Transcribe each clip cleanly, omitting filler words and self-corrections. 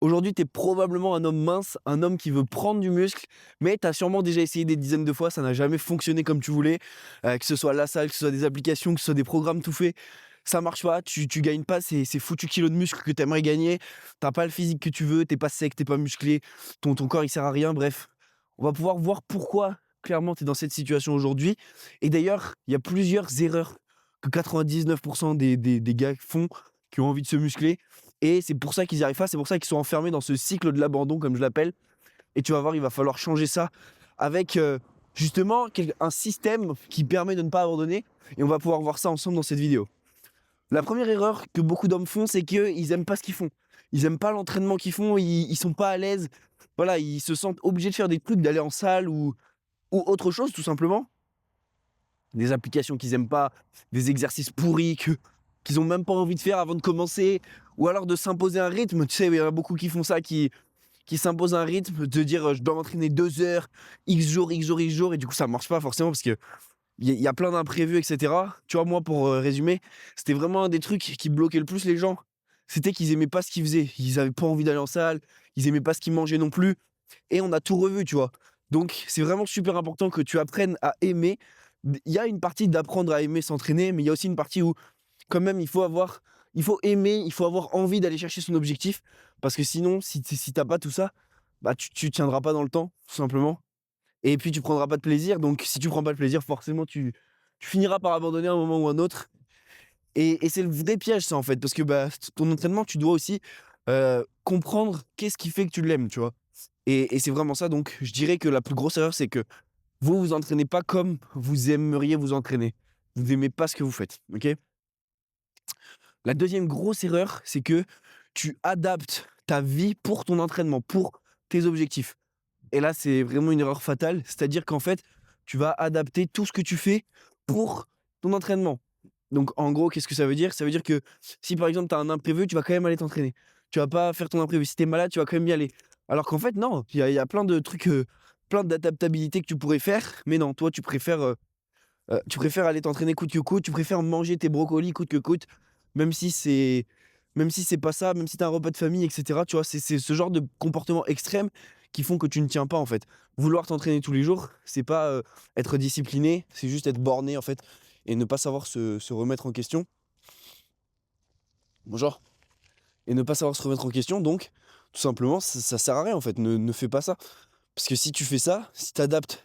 Aujourd'hui, tu es probablement un homme mince, un homme qui veut prendre du muscle, mais tu as sûrement déjà essayé des dizaines de fois, ça n'a jamais fonctionné comme tu voulais, que ce soit la salle, que ce soit des applications, que ce soit des programmes tout faits, ça marche pas, tu gagnes pas ces foutus kilos de muscles que tu aimerais gagner, tu pas le physique que tu veux, tu pas sec, tu pas musclé, ton corps il sert à rien, bref. On va pouvoir voir pourquoi clairement tu es dans cette situation aujourd'hui. Et d'ailleurs, il y a plusieurs erreurs que 99 des gars font, qui ont envie de se muscler. Et c'est pour ça qu'ils n'y arrivent pas, c'est pour ça qu'ils sont enfermés dans ce cycle de l'abandon, comme je l'appelle. Et tu vas voir, il va falloir changer ça avec justement un système qui permet de ne pas abandonner. Et on va pouvoir voir ça ensemble dans cette vidéo. La première erreur que beaucoup d'hommes font, c'est qu'ils aiment pas ce qu'ils font. Ils aiment pas l'entraînement qu'ils font, ils sont pas à l'aise. Voilà, ils se sentent obligés de faire des trucs, d'aller en salle ou autre chose, tout simplement. Des applications qu'ils aiment pas, des exercices pourris qu'ils ont même pas envie de faire avant de commencer, ou alors de s'imposer un rythme. Tu sais, il y en a beaucoup qui font ça, qui s'imposent un rythme, de dire je dois m'entraîner 2 heures, X jours, X jours, X jours, et du coup ça marche pas forcément parce que il y a plein d'imprévus, etc. Tu vois, moi, pour résumer, c'était vraiment un des trucs qui bloquait le plus les gens. C'était qu'ils aimaient pas ce qu'ils faisaient. Ils avaient pas envie d'aller en salle, ils aimaient pas ce qu'ils mangeaient non plus. Et on a tout revu, tu vois. Donc, c'est vraiment super important que tu apprennes à aimer. Il y a une partie d'apprendre à aimer s'entraîner, mais il y a aussi une partie où, quand même, il faut aimer, il faut avoir envie d'aller chercher son objectif. Parce que sinon, si t'as pas tout ça, bah, tu tiendras pas dans le temps, tout simplement. Et puis tu prendras pas de plaisir, donc si tu prends pas de plaisir, forcément tu finiras par abandonner à un moment ou un autre. Et c'est le vrai piège ça en fait, parce que bah, ton entraînement, tu dois aussi comprendre qu'est-ce qui fait que tu l'aimes, tu vois. Et c'est vraiment ça, donc je dirais que la plus grosse erreur, c'est que vous vous entraînez pas comme vous aimeriez vous entraîner. Vous aimez pas ce que vous faites, ok? La deuxième grosse erreur, c'est que tu adaptes ta vie pour ton entraînement, pour tes objectifs. Et là, c'est vraiment une erreur fatale. C'est-à-dire qu'en fait, tu vas adapter tout ce que tu fais pour ton entraînement. Donc, en gros, qu'est-ce que ça veut dire? Ça veut dire que si par exemple, tu as un imprévu, tu vas quand même aller t'entraîner. Tu vas pas faire ton imprévu. Si tu es malade, tu vas quand même y aller. Alors qu'en fait, non, il y a plein de trucs, plein d'adaptabilités que tu pourrais faire. Mais non, toi, tu préfères aller t'entraîner coûte que coûte. Tu préfères manger tes brocolis coûte que coûte. Même si c'est, même si c'est pas ça, même si tu as un repas de famille, etc. Tu vois, c'est ce genre de comportement extrême qui font que tu ne tiens pas en fait. Vouloir t'entraîner tous les jours, c'est pas être discipliné, c'est juste être borné en fait et ne pas savoir se remettre en question. Bonjour. Et ne pas savoir se remettre en question, donc tout simplement, ça sert à rien en fait. Ne fais pas ça. Parce que si tu fais ça, si tu adaptes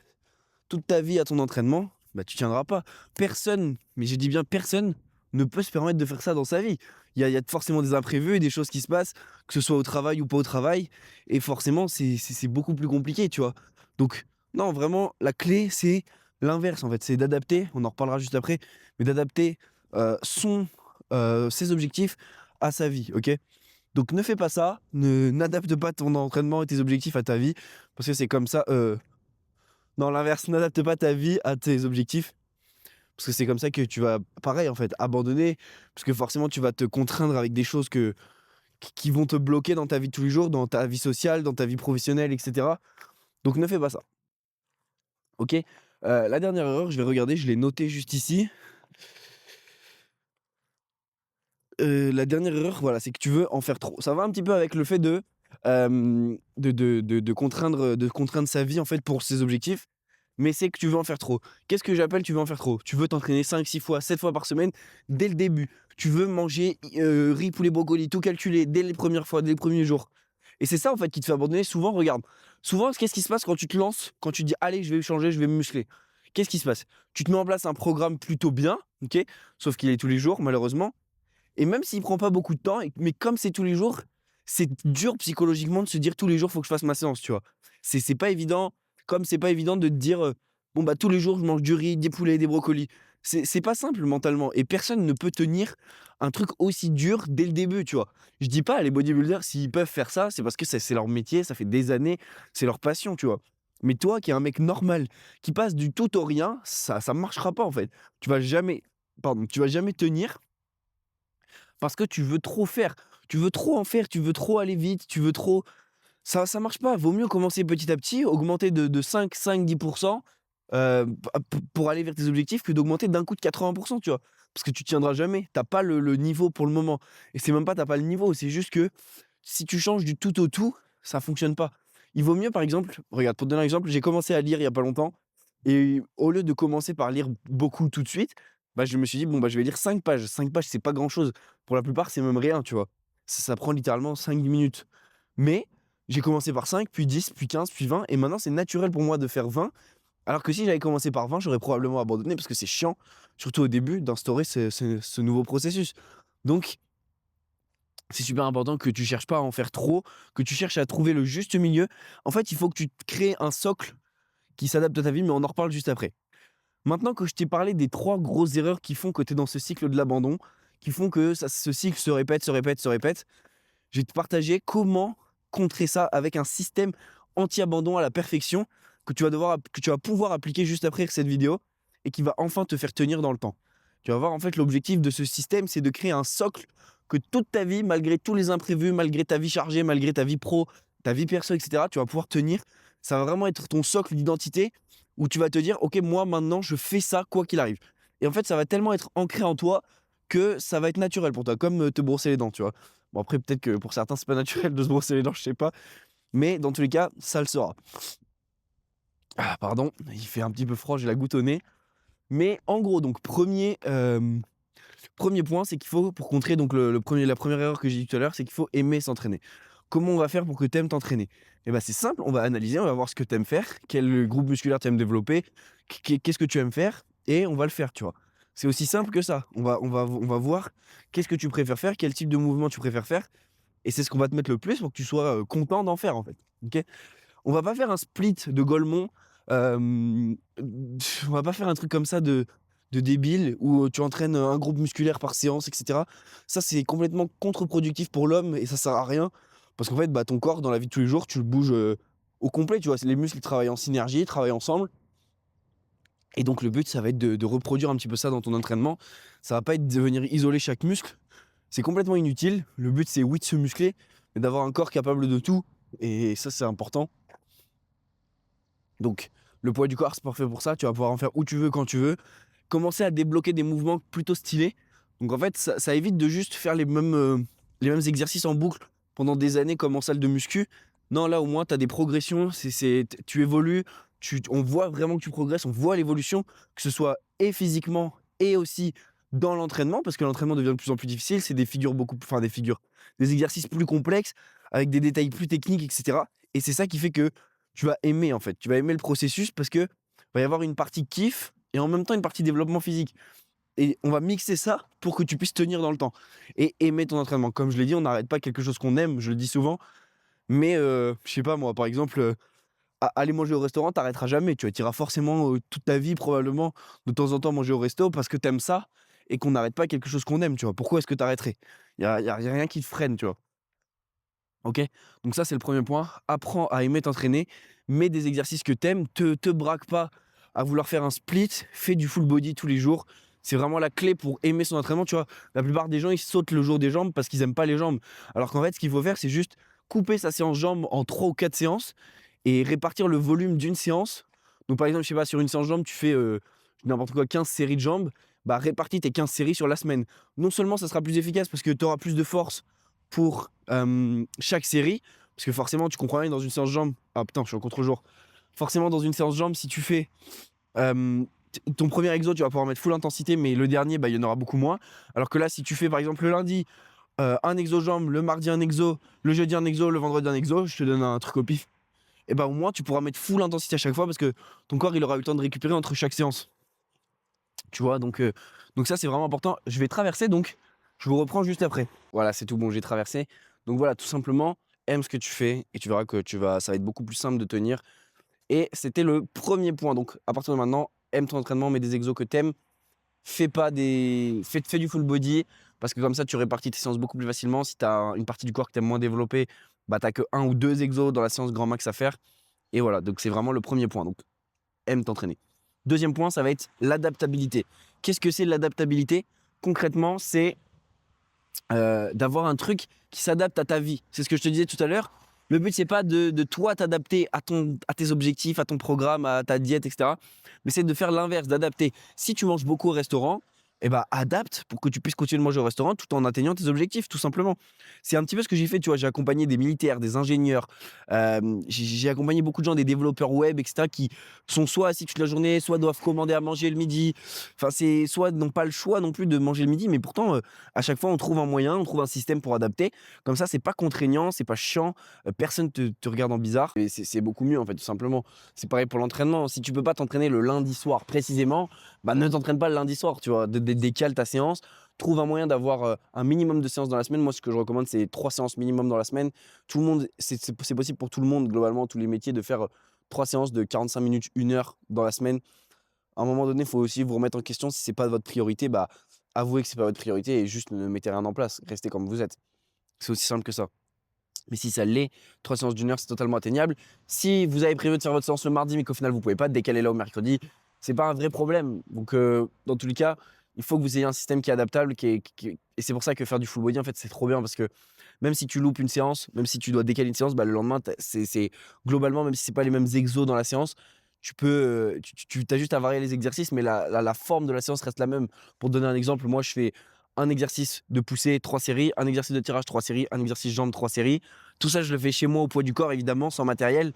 toute ta vie à ton entraînement, bah tu tiendras pas. Personne, mais je dis bien personne, ne peut se permettre de faire ça dans sa vie. Il y a forcément des imprévus et des choses qui se passent, que ce soit au travail ou pas au travail, et forcément c'est beaucoup plus compliqué, tu vois. Donc non, vraiment, la clé, c'est l'inverse en fait, c'est d'adapter, on en reparlera juste après, mais d'adapter ses objectifs à sa vie, ok? Donc ne fais pas ça, n'adapte pas ton entraînement et tes objectifs à ta vie, parce que c'est comme ça, non, l'inverse, n'adapte pas ta vie à tes objectifs. Parce que c'est comme ça que tu vas, pareil, en fait, abandonner. Parce que forcément, tu vas te contraindre avec des choses qui vont te bloquer dans ta vie de tous les jours, dans ta vie sociale, dans ta vie professionnelle, etc. Donc ne fais pas ça. Ok. La dernière erreur, je vais regarder, je l'ai noté juste ici. La dernière erreur, voilà, c'est que tu veux en faire trop. Ça va un petit peu avec le fait de contraindre sa vie, en fait, pour ses objectifs. Mais c'est que tu veux en faire trop. Qu'est-ce que j'appelle tu veux en faire trop? Tu veux t'entraîner 5, 6 fois, 7 fois par semaine dès le début. Tu veux manger riz, poulet, brocoli, tout calculé dès les premières fois, dès les premiers jours. Et c'est ça en fait qui te fait abandonner. Souvent, regarde, souvent, qu'est-ce qui se passe quand tu te lances, quand tu te dis allez, je vais changer, je vais me muscler? Qu'est-ce qui se passe? Tu te mets en place un programme plutôt bien, ok? Sauf qu'il est tous les jours, malheureusement. Et même s'il prend pas beaucoup de temps, mais comme c'est tous les jours, c'est dur psychologiquement de se dire tous les jours, faut que je fasse ma séance, tu vois. C'est pas évident, comme c'est pas évident de te dire, bon bah tous les jours je mange du riz, des poulets, des brocolis. C'est pas simple mentalement et personne ne peut tenir un truc aussi dur dès le début, tu vois. Je dis pas les bodybuilders s'ils peuvent faire ça, c'est parce que c'est leur métier, ça fait des années, c'est leur passion, tu vois. Mais toi qui es un mec normal, qui passe du tout au rien, ça marchera pas en fait. Tu vas jamais tenir parce que tu veux trop faire. Tu veux trop en faire, tu veux trop aller vite, tu veux trop. Ça marche pas. Vaut mieux commencer petit à petit, augmenter de 5-10% pour aller vers tes objectifs que d'augmenter d'un coup de 80%, tu vois. Parce que tu tiendras jamais. T'as pas le niveau pour le moment. Et c'est même pas t'as pas le niveau, c'est juste que si tu changes du tout au tout, ça fonctionne pas. Il vaut mieux, par exemple, regarde, pour te donner un exemple, j'ai commencé à lire il y a pas longtemps et au lieu de commencer par lire beaucoup tout de suite, bah, je me suis dit: «Bon, bah, je vais lire 5 pages». 5 pages, c'est pas grand-chose. Pour la plupart, c'est même rien, tu vois? Ça prend littéralement 5 10 minutes. Mais j'ai commencé par 5, puis 10, puis 15, puis 20 et maintenant c'est naturel pour moi de faire 20. Alors que si j'avais commencé par 20, j'aurais probablement abandonné parce que c'est chiant, surtout au début, d'instaurer ce nouveau processus. Donc c'est super important que tu cherches pas à en faire trop, que tu cherches à trouver le juste milieu. En fait, il faut que tu te crées un socle qui s'adapte à ta vie, mais on en reparle juste après. Maintenant que je t'ai parlé des 3 grosses erreurs qui font que tu es dans ce cycle de l'abandon, qui font que ce cycle se répète, se répète, se répète, je vais te partager comment contrer ça avec un système anti-abandon à la perfection que tu vas pouvoir appliquer juste après cette vidéo et qui va enfin te faire tenir dans le temps. Tu vas voir, en fait, l'objectif de ce système, c'est de créer un socle que toute ta vie, malgré tous les imprévus, malgré ta vie chargée, malgré ta vie pro, ta vie perso, etc., tu vas pouvoir tenir. Ça va vraiment être ton socle d'identité où tu vas te dire, OK, moi maintenant, je fais ça quoi qu'il arrive. Et en fait, ça va tellement être ancré en toi que ça va être naturel pour toi, comme te brosser les dents, tu vois. Bon, après, peut-être que pour certains, c'est pas naturel de se brosser les dents, je sais pas. Mais dans tous les cas, ça le sera. Ah, pardon, il fait un petit peu froid, j'ai la goutte au nez. Mais en gros, donc, premier point, c'est qu'il faut, pour contrer donc la première erreur que j'ai dit tout à l'heure, c'est qu'il faut aimer s'entraîner. Comment on va faire pour que tu aimes t'entraîner? Eh ben, c'est simple, on va analyser, on va voir ce que tu aimes faire, quel groupe musculaire tu aimes développer, qu'est-ce que tu aimes faire, et on va le faire, tu vois. C'est aussi simple que ça. On va voir qu'est-ce que tu préfères faire, quel type de mouvement tu préfères faire, et c'est ce qu'on va te mettre le plus pour que tu sois content d'en faire, en fait. Ok. On va pas faire un split de Golemont. On va pas faire un truc comme ça de débile où tu entraînes un groupe musculaire par séance, etc. Ça, c'est complètement contre-productif pour l'homme et ça sert à rien. Parce qu'en fait, bah, ton corps, dans la vie de tous les jours, tu le bouges au complet. Tu vois, les muscles ils travaillent en synergie, ils travaillent ensemble. Et donc, le but, ça va être de reproduire un petit peu ça dans ton entraînement. Ça va pas être de venir isoler chaque muscle. C'est complètement inutile. Le but, c'est oui de se muscler, mais d'avoir un corps capable de tout. Et ça, c'est important. Donc, le poids du corps, c'est parfait pour ça. Tu vas pouvoir en faire où tu veux, quand tu veux. Commencer à débloquer des mouvements plutôt stylés. Donc, en fait, ça évite de juste faire les mêmes exercices en boucle pendant des années comme en salle de muscu. Non, là, au moins, tu as des progressions. Tu évolues. On voit vraiment que tu progresses. On voit l'évolution, que ce soit et physiquement et aussi dans l'entraînement, parce que l'entraînement devient de plus en plus difficile. C'est des exercices plus complexes, avec des détails plus techniques, etc. Et c'est ça qui fait que tu vas aimer en fait. Tu vas aimer le processus parce que va y avoir une partie kiff et en même temps une partie développement physique. Et on va mixer ça pour que tu puisses tenir dans le temps et aimer ton entraînement. Comme je l'ai dit, on n'arrête pas quelque chose qu'on aime, je le dis souvent. Mais je sais pas moi, par exemple, aller manger au restaurant, t'arrêteras jamais. Tu iras forcément toute ta vie probablement de temps en temps manger au resto parce que t'aimes ça et qu'on n'arrête pas quelque chose qu'on aime, tu vois. Pourquoi est-ce que t'arrêterais? Y a rien qui te freine, tu vois. OK? Donc ça, c'est le premier point. Apprends à aimer t'entraîner, mets des exercices que t'aimes, te braque pas à vouloir faire un split, fais du full body tous les jours. C'est vraiment la clé pour aimer son entraînement, tu vois? La plupart des gens, ils sautent le jour des jambes parce qu'ils aiment pas les jambes. Alors qu'en fait, ce qu'il faut faire, c'est juste couper sa séance jambes en 3 ou 4 séances et répartir le volume d'une séance. Donc par exemple, je sais pas, sur une séance jambes, tu fais, n'importe quoi, 15 séries de jambes, bah, répartis tes 15 séries sur la semaine. Non seulement ça sera plus efficace parce que tu auras plus de force pour chaque série, parce que forcément, tu comprends bien, dans une séance jambes, ah putain, je suis en contre-jour. Forcément, dans une séance jambes, si tu fais ton premier exo, tu vas pouvoir mettre full intensité, mais le dernier, bah, il y en aura beaucoup moins. Alors que là, si tu fais par exemple le lundi un exo jambes, le mardi un exo, le jeudi un exo, le vendredi un exo, je te donne un truc au pif, et bah au moins tu pourras mettre full intensité à chaque fois parce que ton corps il aura eu le temps de récupérer entre chaque séance. Tu vois, donc ça c'est vraiment important. Je vais traverser, donc je vous reprends juste après. Voilà, c'est tout bon, j'ai traversé. Donc voilà, tout simplement, aime ce que tu fais et tu verras que ça va être beaucoup plus simple de tenir. Et c'était le premier point. Donc à partir de maintenant, aime ton entraînement, mets des exos que t'aimes. Fais du full body parce que comme ça tu répartis tes séances beaucoup plus facilement. Si tu as une partie du corps que tu aimes moins développer, bah tu que 1 ou 2 exos dans la séance grand max à faire. Et voilà, donc c'est vraiment le premier point. Donc aime t'entraîner. Deuxième point, ça va être l'adaptabilité. Qu'est-ce que c'est l'adaptabilité? Concrètement, c'est d'avoir un truc qui s'adapte à ta vie. C'est ce que je te disais tout à l'heure. Le but, c'est pas de toi t'adapter à tes objectifs, à ton programme, à ta diète, etc. Mais c'est de faire l'inverse, d'adapter. Si tu manges beaucoup au restaurant, et bah, adapte pour que tu puisses continuer de manger au restaurant tout en atteignant tes objectifs, tout simplement. C'est un petit peu ce que j'ai fait, tu vois? J'ai accompagné des militaires, des ingénieurs, j'ai accompagné beaucoup de gens, des développeurs web et cetera, qui sont soit assis toute la journée, soit doivent commander à manger le midi. Enfin, c'est soit n'ont pas le choix non plus de manger le midi, mais pourtant, à chaque fois, on trouve un moyen, on trouve un système pour adapter. Comme ça, c'est pas contraignant, c'est pas chiant, personne te regarde en bizarre et c'est beaucoup mieux, en fait, tout simplement. C'est pareil pour l'entraînement. Si tu peux pas t'entraîner le lundi soir précisément, bah, ne t'entraîne pas le lundi soir, tu vois? Décale ta séance, trouve un moyen d'avoir, un minimum de séances dans la semaine. Moi, ce que je recommande, c'est 3 séances minimum dans la semaine. Tout le monde c'est possible pour tout le monde, globalement, tous les métiers, de faire, 3 séances de 45 minutes, 1 heure dans la semaine. À un moment donné, il faut aussi vous remettre en question. Si c'est pas votre priorité, bah, avouez que c'est pas votre priorité et juste ne mettez rien en place. Restez comme vous êtes. C'est aussi simple que ça. Mais si ça l'est, 3 séances d'1 heure, c'est totalement atteignable. Si vous avez prévu de faire votre séance le mardi, mais qu'au final vous pouvez pas, décalez-la au mercredi, c'est pas un vrai problème. Donc, dans tous les cas, il faut que vous ayez un système qui est adaptable, et c'est pour ça que faire du full body, en fait, c'est trop bien parce que même si tu loupes une séance, même si tu dois décaler une séance, bah, le lendemain, c'est globalement, même si c'est pas les mêmes exos dans la séance, tu peux, tu as juste à varier les exercices, mais la forme de la séance reste la même. Pour te donner un exemple, moi, je fais un exercice de poussée, 3 séries, un exercice de tirage, 3 séries, un exercice jambes, 3 séries. Tout ça, je le fais chez moi au poids du corps, évidemment, sans matériel.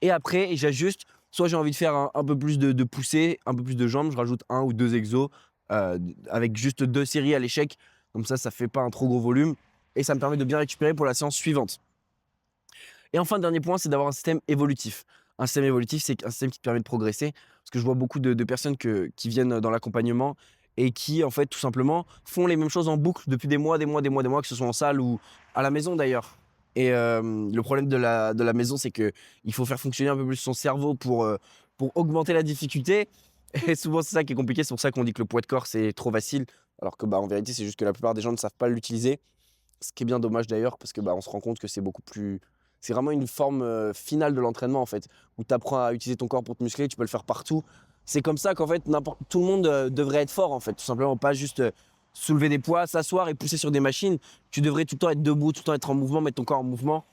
Et après, j'ajuste. Soit j'ai envie de faire un peu plus de poussée, un peu plus de jambes, je rajoute un ou 2 exos avec juste 2 séries à l'échec. Comme ça fait pas un trop gros volume et ça me permet de bien récupérer pour la séance suivante. Et enfin, dernier point, c'est d'avoir un système évolutif. Un système évolutif, c'est un système qui te permet de progresser. Parce que je vois beaucoup de personnes qui viennent dans l'accompagnement et qui, en fait, tout simplement, font les mêmes choses en boucle depuis des mois, des mois, des mois, des mois, que ce soit en salle ou à la maison d'ailleurs. Et le problème de la maison, c'est qu'il faut faire fonctionner un peu plus son cerveau pour augmenter la difficulté. Et souvent, c'est ça qui est compliqué. C'est pour ça qu'on dit que le poids de corps, c'est trop facile. Alors que, bah, en vérité, c'est juste que la plupart des gens ne savent pas l'utiliser. Ce qui est bien dommage d'ailleurs, parce que bah, on se rend compte que c'est beaucoup plus. C'est vraiment une forme finale de l'entraînement en fait, où tu apprends à utiliser ton corps pour te muscler, tu peux le faire partout. C'est comme ça qu'en fait, tout le monde devrait être fort en fait, tout simplement, pas juste soulever des poids, s'asseoir et pousser sur des machines. Tu devrais tout le temps être debout, tout le temps être en mouvement, mettre ton corps en mouvement.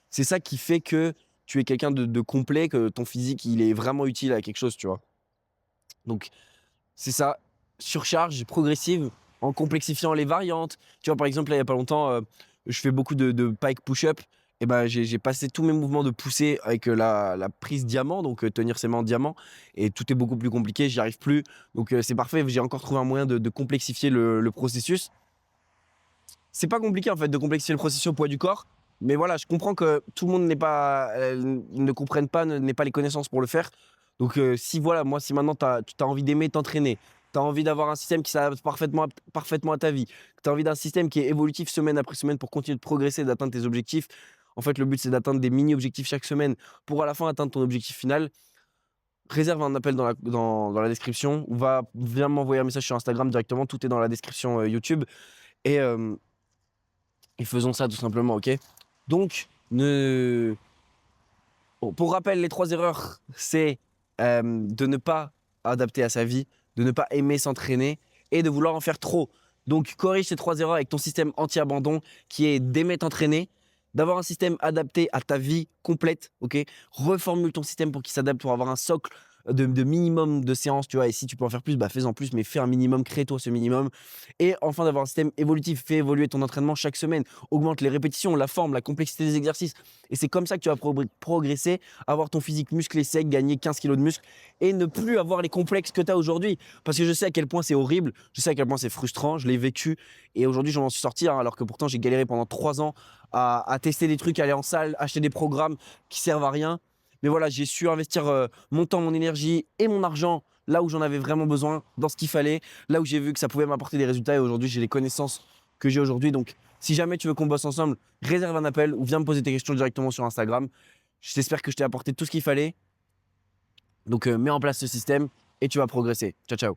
C'est ça qui fait que tu es quelqu'un de complet, que ton physique il est vraiment utile à quelque chose, tu vois. Donc c'est ça, surcharge progressive en complexifiant les variantes. Tu vois, par exemple, là, il y a pas longtemps, je fais beaucoup de pike push-up. Et ben, j'ai passé tous mes mouvements de poussée avec la prise diamant, donc tenir ses mains en diamant. Et tout est beaucoup plus compliqué, j'y arrive plus. Donc c'est parfait, j'ai encore trouvé un moyen de complexifier le processus. C'est pas compliqué en fait de complexifier le processus au poids du corps. Mais voilà, je comprends que tout le monde ne comprenne pas, n'ait pas les connaissances pour le faire. Donc si voilà, moi si maintenant tu as envie d'aimer t'entraîner, tu as envie d'avoir un système qui s'adapte parfaitement à ta vie, que tu as envie d'un système qui est évolutif semaine après semaine pour continuer de progresser, d'atteindre tes objectifs. En fait, le but c'est d'atteindre des mini-objectifs chaque semaine pour à la fin atteindre ton objectif final. Réserve un appel dans la description ou viens m'envoyer un message sur Instagram directement, tout est dans la description YouTube. Et, et faisons ça tout simplement, ok? Donc, bon, pour rappel, les 3 erreurs, c'est de ne pas adapter à sa vie, de ne pas aimer s'entraîner et de vouloir en faire trop. Donc, corrige ces 3 erreurs avec ton système anti-abandon qui est d'aimer t'entraîner, d'avoir un système adapté à ta vie complète, ok? Reformule ton système pour qu'il s'adapte, pour avoir un socle de minimum de séances, tu vois. Et si tu peux en faire plus, bah fais-en plus, mais fais un minimum, crée-toi ce minimum. Et enfin, d'avoir un système évolutif, fais évoluer ton entraînement chaque semaine, augmente les répétitions, la forme, la complexité des exercices. Et c'est comme ça que tu vas progresser, avoir ton physique musclé sec, gagner 15 kilos de muscle et ne plus avoir les complexes que tu as aujourd'hui. Parce que je sais à quel point c'est horrible, je sais à quel point c'est frustrant, je l'ai vécu et aujourd'hui j'en suis sorti, hein, alors que pourtant j'ai galéré pendant 3 ans à tester des trucs, aller en salle, acheter des programmes qui servent à rien. Mais voilà, j'ai su investir mon temps, mon énergie et mon argent là où j'en avais vraiment besoin, dans ce qu'il fallait, là où j'ai vu que ça pouvait m'apporter des résultats et aujourd'hui j'ai les connaissances que j'ai aujourd'hui. Donc si jamais tu veux qu'on bosse ensemble, réserve un appel ou viens me poser tes questions directement sur Instagram. J'espère que je t'ai apporté tout ce qu'il fallait. Donc mets en place ce système et tu vas progresser. Ciao, ciao.